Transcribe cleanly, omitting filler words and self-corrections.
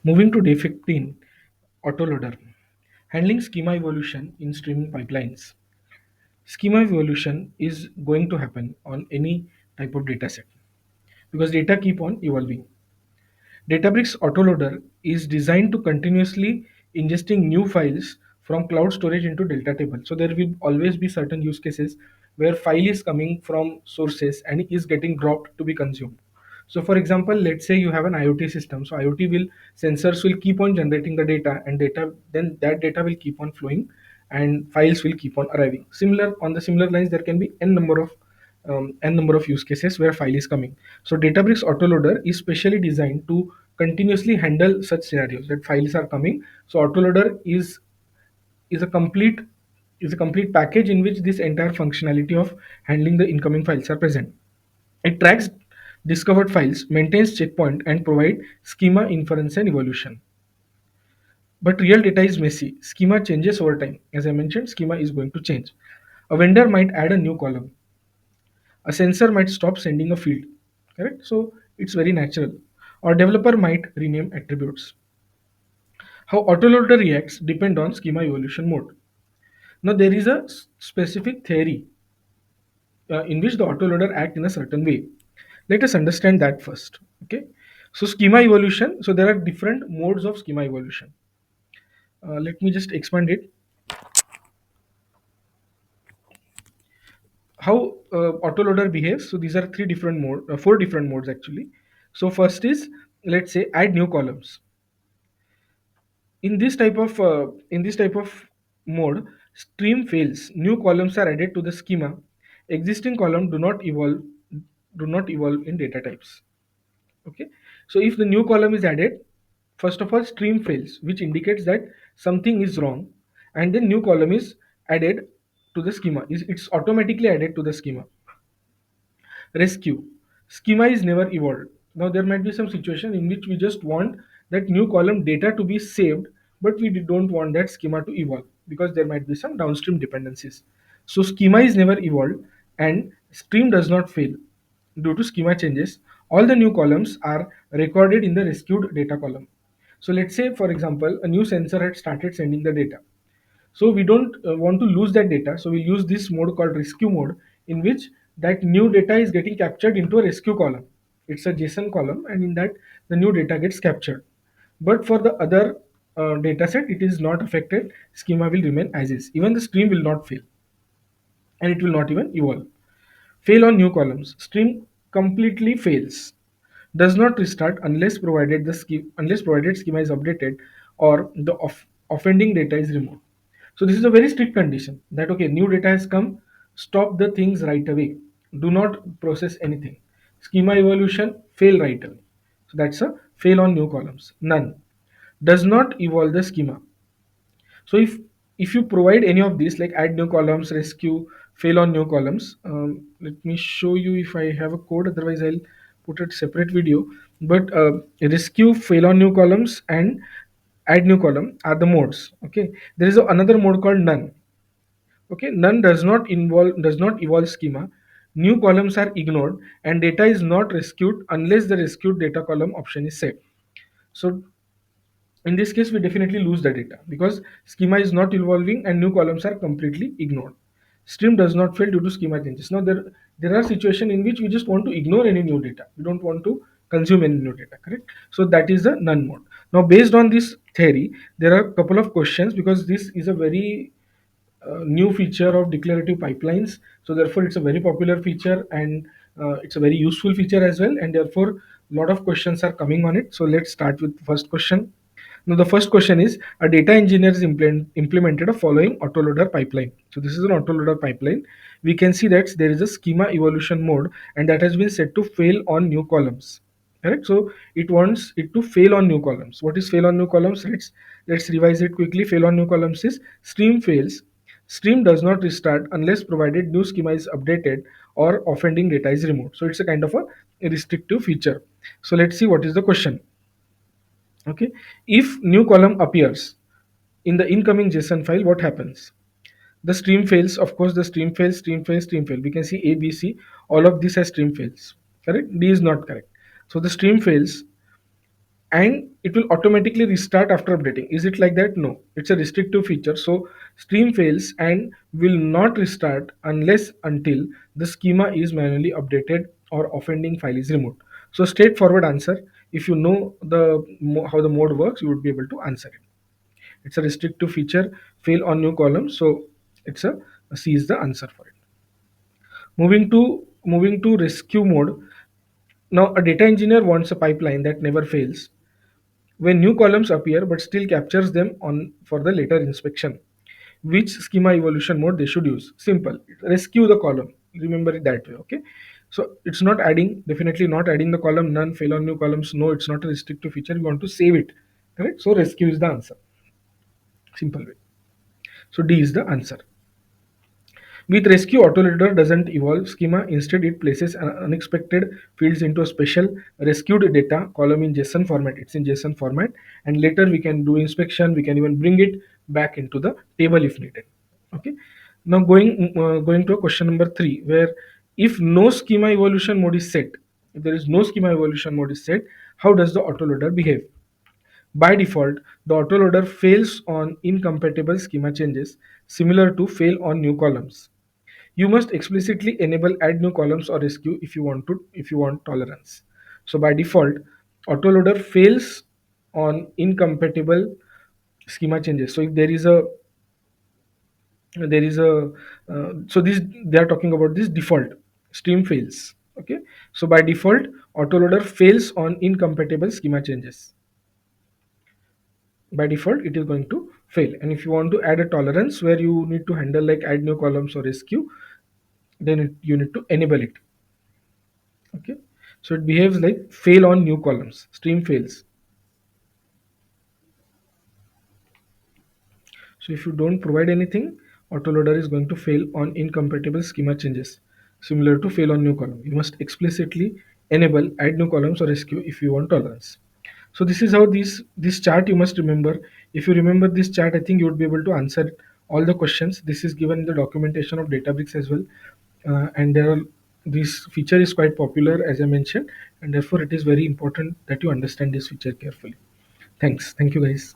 Moving to day 15, autoloader. Handling schema evolution in streaming pipelines. Schema evolution is going to happen on any type of data set because data keep on evolving. Databricks autoloader is designed to continuously ingesting new files from cloud storage into Delta table. So there will always be certain use cases where file is coming from sources and is getting dropped to be consumed. So for example, let's say you have an IoT system. So IoT will sensors will keep on generating the data and data then that data will keep on flowing and files will keep on arriving. Similar on the similar lines, there can be n number of use cases where file is coming. So Databricks autoloader is specially designed to continuously handle such scenarios that files are coming. So autoloader is a complete is a complete package in which this entire functionality of handling the incoming files are present. It tracks discovered files, maintains checkpoint, and provide schema inference and evolution. But real data is messy. Schema changes over time. As I mentioned, schema is going to change. A vendor might add a new column. A sensor might stop sending a field. Correct? So it's very natural. Or developer might rename attributes. How autoloader reacts depend on schema evolution mode. Now there is a specific theory in which the autoloader act in a certain way. Let us understand that first. Okay. So schema evolution. So there are different modes of schema evolution. Let me just expand it. How autoloader behaves. So these are four different modes actually. So first is, let's say, add new columns. In this type of mode, stream fails. New columns are added to the schema. Existing column do not evolve in data types. Okay. So if the new column is added, first of all, stream fails, which indicates that something is wrong, and then new column is added to the schema. It's automatically added to the schema. Rescue. Schema is never evolved. Now there might be some situation in which we just want that new column data to be saved, but we don't want that schema to evolve because there might be some downstream dependencies. So schema is never evolved and stream does not fail. Due to schema changes, all the new columns are recorded in the rescued data column. So let's say, for example, a new sensor had started sending the data. So we don't want to lose that data. So we use this mode called rescue mode, in which that new data is getting captured into a rescue column. It's a JSON column, and in that the new data gets captured. But for the other data set, it is not affected. Schema will remain as is. Even the stream will not fail, and it will not even evolve. Fail on new columns. Stream completely fails. Does not restart unless provided schema is updated or the offending data is removed. So this is a very strict condition that okay, new data has come, stop the things right away. Do not process anything. Schema evolution, fail right away. So that's a fail on new columns. None. Does not evolve the schema. So if you provide any of these like add new columns, rescue, fail on new columns, let me show you if I have a code. Otherwise, I'll put a separate video. But rescue, fail on new columns, and add new column are the modes. Okay, there is another mode called none. Okay, none does not evolve schema. New columns are ignored and data is not rescued unless the rescued data column option is set. So in this case, we definitely lose the data because schema is not evolving and new columns are completely ignored. Stream does not fail due to schema changes. Now there are situations in which we just want to ignore any new data. We don't want to consume any new data, correct? So that is the none mode. Now based on this theory, there are a couple of questions because this is a very new feature of declarative pipelines. So therefore, it's a very popular feature and it's a very useful feature as well. And therefore, a lot of questions are coming on it. So let's start with the first question. Now, the first question is a data engineer is implemented a following autoloader pipeline. So this is an autoloader pipeline. We can see that there is a schema evolution mode and that has been set to fail on new columns. Correct. So it wants it to fail on new columns. What is fail on new columns? Let's revise it quickly. Fail on new columns is stream fails. Stream does not restart unless provided new schema is updated or offending data is removed. So it's a kind of a restrictive feature. So let's see what is the question. Okay, if new column appears in the incoming JSON file, what happens? The stream fails. Of course, the stream fails, stream fails, stream fail. We can see A, B, C. All of this has stream fails. Correct. D is not correct. So the stream fails. and it will automatically restart after updating. Is it like that? No, it's a restrictive feature. So stream fails and will not restart unless until the schema is manually updated or offending file is removed. So straightforward answer. If you know how the mode works, you would be able to answer it. It's a restrictive feature, fail on new column. So it's a C is the answer for it. Moving to rescue mode. Now a data engineer wants a pipeline that never fails when new columns appear but still captures them on for the later inspection. Which schema evolution mode they should use? Simple. Rescue the column. Remember it that way. Okay. So it's not adding, definitely not adding the column none, fail on new columns. No, it's not a restrictive feature. We want to save it. Correct? So rescue is the answer. Simple way. So D is the answer. With rescue, autoloader doesn't evolve schema. Instead, it places unexpected fields into a special rescued data column in JSON format. It's in JSON format, and later we can do inspection. We can even bring it back into the table if needed. Okay. Now going to a question number 3, where if no schema evolution mode is set, if there is no schema evolution mode is set, how does the autoloader behave? By default, the autoloader fails on incompatible schema changes, similar to fail on new columns. You must explicitly enable add new columns or rescue if you want tolerance. So by default, autoloader fails on incompatible schema changes. So if there is a so this they are talking about this default stream fails. Okay, so by default, autoloader fails on incompatible schema changes. By default it is going to fail, and if you want to add a tolerance where you need to handle like add new columns or rescue, then you need to enable it. Okay, so it behaves like fail on new columns, stream fails. So if you don't provide anything, autoloader is going to fail on incompatible schema changes, similar to fail on new column. You must explicitly enable add new columns or rescue if you want tolerance. So this is how this chart you must remember. If you remember this chart, I think you would be able to answer all the questions. This is given in the documentation of Databricks as well, and there are this feature is quite popular as I mentioned, and therefore it is very important that you understand this feature carefully. Thanks. Thank you guys.